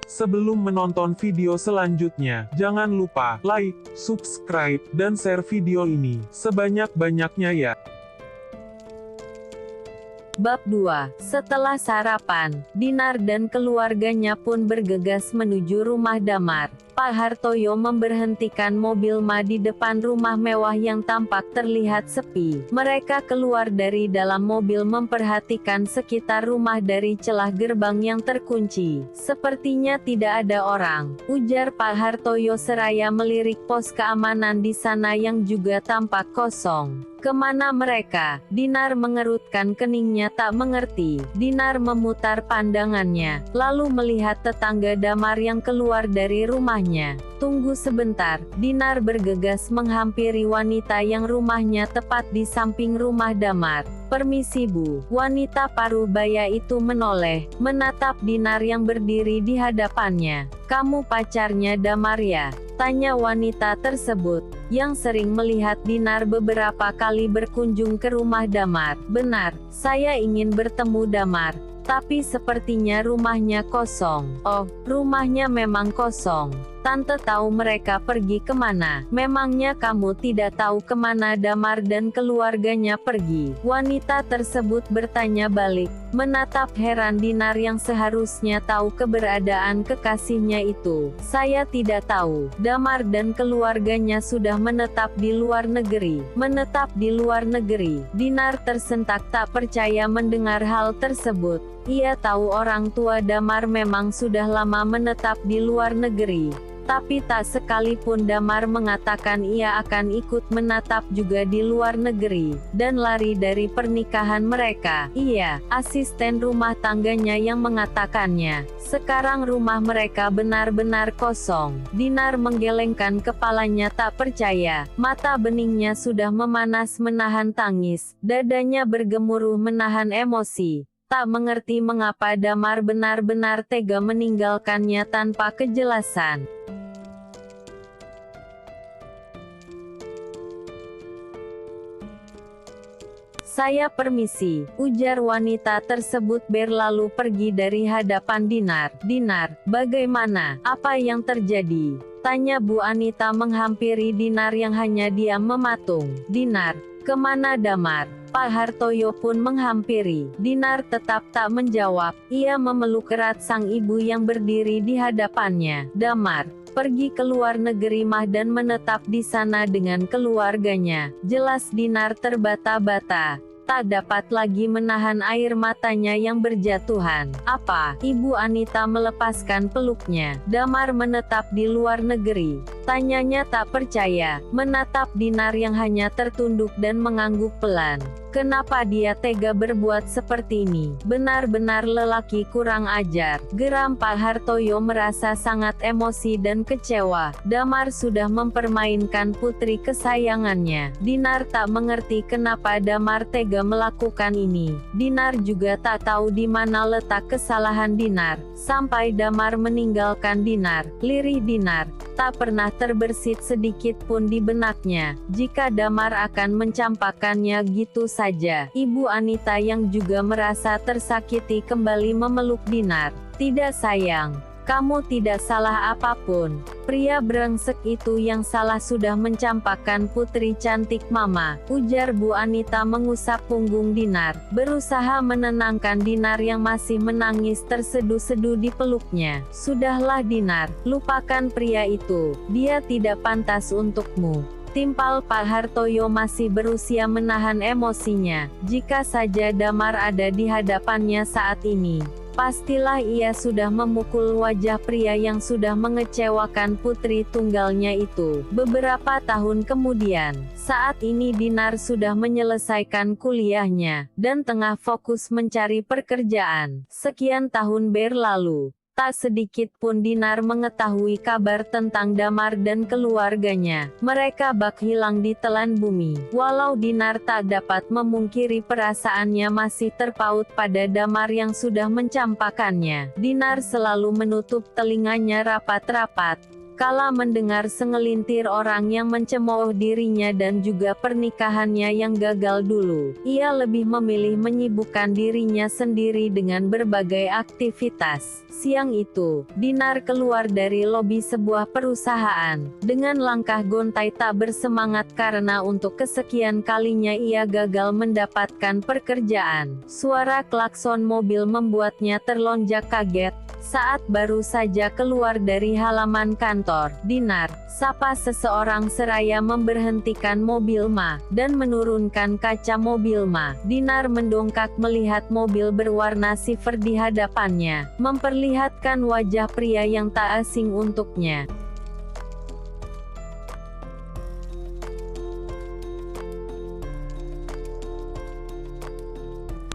Sebelum menonton video selanjutnya, jangan lupa like, subscribe, dan share video ini sebanyak-banyaknya ya. Bab 2. Setelah sarapan, Dinar dan keluarganya pun bergegas menuju rumah Damar. Pak Hartoyo memberhentikan mobil Ma di depan rumah mewah yang tampak terlihat sepi. Mereka keluar dari dalam mobil memperhatikan sekitar rumah dari celah gerbang yang terkunci. Sepertinya tidak ada orang, ujar Pak Hartoyo seraya melirik pos keamanan di sana yang juga tampak kosong. Kemana mereka? Dinar mengerutkan keningnya tak mengerti. Dinar memutar pandangannya, lalu melihat tetangga Damar yang keluar dari rumahnya. Tunggu sebentar, Dinar bergegas menghampiri wanita yang rumahnya tepat di samping rumah Damar. Permisi Bu. Wanita paruh baya itu menoleh, menatap Dinar yang berdiri di hadapannya. Kamu pacarnya Damar ya? Tanya wanita tersebut, yang sering melihat Dinar beberapa kali berkunjung ke rumah Damar. Benar, saya ingin bertemu Damar, tapi sepertinya rumahnya kosong. Oh, rumahnya memang kosong. Tante tahu mereka pergi kemana. Memangnya kamu tidak tahu kemana Damar dan keluarganya pergi? Wanita tersebut bertanya balik, menatap heran Dinar yang seharusnya tahu keberadaan kekasihnya itu. Saya tidak tahu. Damar dan keluarganya sudah menetap di luar negeri. Menetap di luar negeri. Dinar tersentak tak percaya mendengar hal tersebut. Ia tahu orang tua Damar memang sudah lama menetap di luar negeri. Tapi tak sekalipun Damar mengatakan ia akan ikut menatap juga di luar negeri, dan lari dari pernikahan mereka. Iya, asisten rumah tangganya yang mengatakannya. Sekarang rumah mereka benar-benar kosong. Dinar menggelengkan kepalanya tak percaya. Mata beningnya sudah memanas menahan tangis. Dadanya bergemuruh menahan emosi. Tak mengerti mengapa Damar benar-benar tega meninggalkannya tanpa kejelasan. Saya permisi, ujar wanita tersebut berlalu pergi dari hadapan Dinar. Dinar, bagaimana? Apa yang terjadi? Tanya Bu Anita menghampiri Dinar yang hanya diam mematung. Dinar, kemana Damar? Pak Hartoyo pun menghampiri. Dinar tetap tak menjawab. Ia memeluk erat sang ibu yang berdiri di hadapannya. Damar pergi ke luar negeri Mah dan menetap di sana dengan keluarganya. Jelas Dinar terbata-bata. Tak dapat lagi menahan air matanya yang berjatuhan. Apa? Ibu Anita melepaskan peluknya. Damar menetap di luar negeri. Tanyanya tak percaya, menatap Dinar yang hanya tertunduk dan mengangguk pelan. Kenapa dia tega berbuat seperti ini? Benar-benar lelaki kurang ajar. Geram Pak Hartoyo merasa sangat emosi dan kecewa. Damar sudah mempermainkan putri kesayangannya. Dinar tak mengerti kenapa Damar tega melakukan ini. Dinar juga tak tahu di mana letak kesalahan Dinar. Sampai Damar meninggalkan Dinar, lirih Dinar tak pernah terbersit sedikit pun di benaknya. Jika Damar akan mencampakkannya gitu saja. Ibu Anita yang juga merasa tersakiti kembali memeluk Dinar. Tidak sayang, kamu tidak salah apapun. Pria brengsek itu yang salah sudah mencampakkan putri cantik Mama, ujar Bu Anita mengusap punggung Dinar, berusaha menenangkan Dinar yang masih menangis terseduh-seduh di peluknya. Sudahlah Dinar, lupakan pria itu, dia tidak pantas untukmu. Timpal Pak Hartoyo masih berusia menahan emosinya. Jika saja Damar ada di hadapannya saat ini, pastilah ia sudah memukul wajah pria yang sudah mengecewakan putri tunggalnya itu. Beberapa tahun kemudian, saat ini Dinar sudah menyelesaikan kuliahnya, dan tengah fokus mencari pekerjaan. Sekian tahun berlalu. Tak sedikit pun Dinar mengetahui kabar tentang Damar dan keluarganya. Mereka bak hilang di telan bumi. Walau Dinar tak dapat memungkiri perasaannya masih terpaut pada Damar yang sudah mencampakkannya. Dinar selalu menutup telinganya rapat-rapat. kala mendengar segelintir orang yang mencemooh dirinya dan juga pernikahannya yang gagal dulu. Ia lebih memilih menyibukkan dirinya sendiri dengan berbagai aktivitas. Siang itu, Dinar keluar dari lobi sebuah perusahaan. Dengan langkah gontai tak bersemangat karena untuk kesekian kalinya ia gagal mendapatkan pekerjaan. Suara klakson mobil membuatnya terlonjak kaget. Saat baru saja keluar dari halaman kantor, Dinar sapa seseorang seraya memberhentikan mobil Ma, dan menurunkan kaca mobil Ma. Dinar mendongak melihat mobil berwarna silver di hadapannya, memperlihatkan wajah pria yang tak asing untuknya.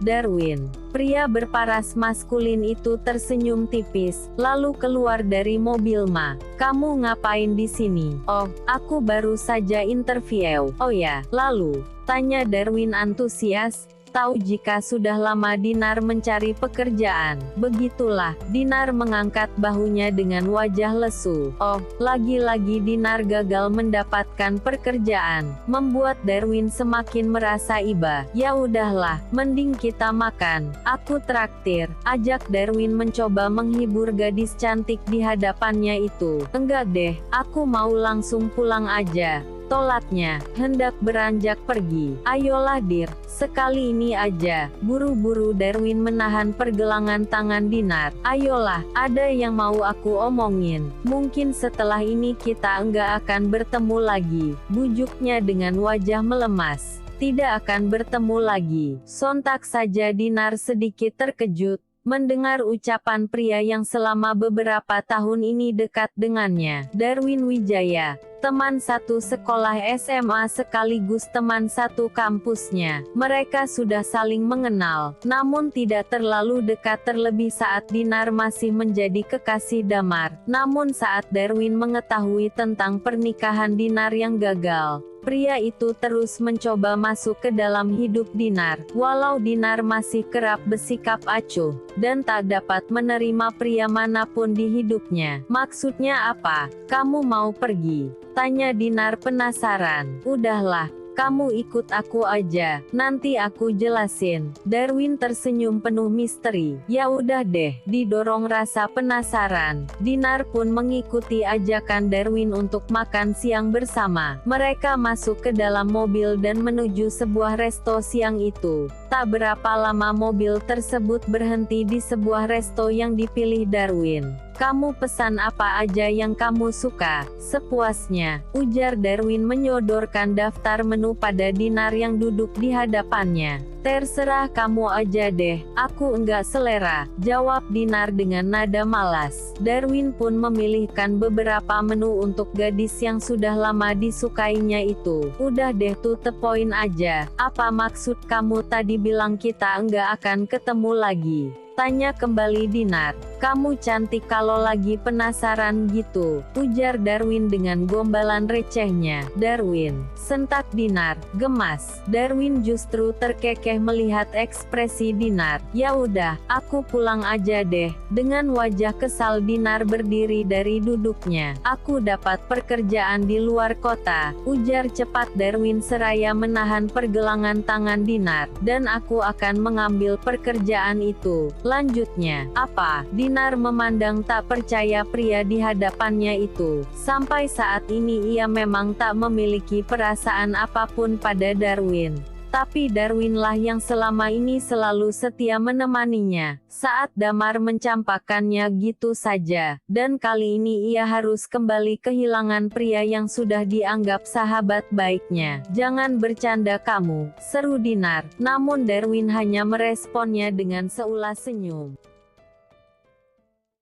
Darwin. Pria berparas maskulin itu tersenyum tipis, lalu keluar dari mobil Ma. Kamu ngapain di sini? Oh, aku baru saja interview. Oh ya, lalu, tanya Darwin antusias. Tahu jika sudah lama Dinar mencari pekerjaan. Begitulah, Dinar mengangkat bahunya dengan wajah lesu. Oh, lagi-lagi Dinar gagal mendapatkan pekerjaan. Membuat Darwin semakin merasa iba. Ya udahlah, mending kita makan. Aku traktir. Ajak Darwin mencoba menghibur gadis cantik di hadapannya itu. Enggak deh, aku mau langsung pulang aja. Tolaknya, hendak beranjak pergi. Ayolah Dir, sekali ini aja. Buru-buru Darwin menahan pergelangan tangan Dinar. Ayolah, ada yang mau aku omongin. Mungkin setelah ini kita enggak akan bertemu lagi. Bujuknya dengan wajah melemas. Tidak akan bertemu lagi. Sontak saja Dinar sedikit terkejut mendengar ucapan pria yang selama beberapa tahun ini dekat dengannya. Darwin Wijaya, teman satu sekolah SMA sekaligus teman satu kampusnya. Mereka sudah saling mengenal, namun tidak terlalu dekat terlebih saat Dinar masih menjadi kekasih Damar. Namun saat Darwin mengetahui tentang pernikahan Dinar yang gagal, pria itu terus mencoba masuk ke dalam hidup Dinar. Walau Dinar masih kerap bersikap acuh, dan tak dapat menerima pria manapun di hidupnya. Maksudnya apa? Kamu mau pergi? Tanya Dinar penasaran. Udahlah, kamu ikut aku aja, nanti aku jelasin. Darwin tersenyum penuh misteri. Ya udah deh, didorong rasa penasaran. Dinar pun mengikuti ajakan Darwin untuk makan siang bersama. Mereka masuk ke dalam mobil dan menuju sebuah resto siang itu. Tak berapa lama mobil tersebut berhenti di sebuah resto yang dipilih Darwin. Kamu pesan apa aja yang kamu suka, sepuasnya, ujar Darwin menyodorkan daftar menu pada Dinar yang duduk di hadapannya. Terserah kamu aja deh, aku enggak selera, jawab Dinar dengan nada malas. Darwin pun memilihkan beberapa menu untuk gadis yang sudah lama disukainya itu. Udah deh to the point aja, apa maksud kamu tadi bilang kita enggak akan ketemu lagi? Tanya kembali Dinar. Kamu cantik kalau lagi penasaran gitu, ujar Darwin dengan gombalan recehnya. Darwin, sentak Dinar, gemas. Darwin justru terkekeh melihat ekspresi Dinar. Ya udah, aku pulang aja deh. Dengan wajah kesal Dinar berdiri dari duduknya. Aku dapat pekerjaan di luar kota, ujar cepat Darwin seraya menahan pergelangan tangan Dinar. Dan aku akan mengambil pekerjaan itu. Lanjutnya, apa? Dinar memandang tak percaya pria di hadapannya itu. Sampai saat ini ia memang tak memiliki perasaan apapun pada Darwin. Tapi Darwinlah yang selama ini selalu setia menemaninya, saat Damar mencampakkannya gitu saja. Dan kali ini ia harus kembali kehilangan pria yang sudah dianggap sahabat baiknya. Jangan bercanda kamu, seru Dinar. Namun Darwin hanya meresponnya dengan seulas senyum.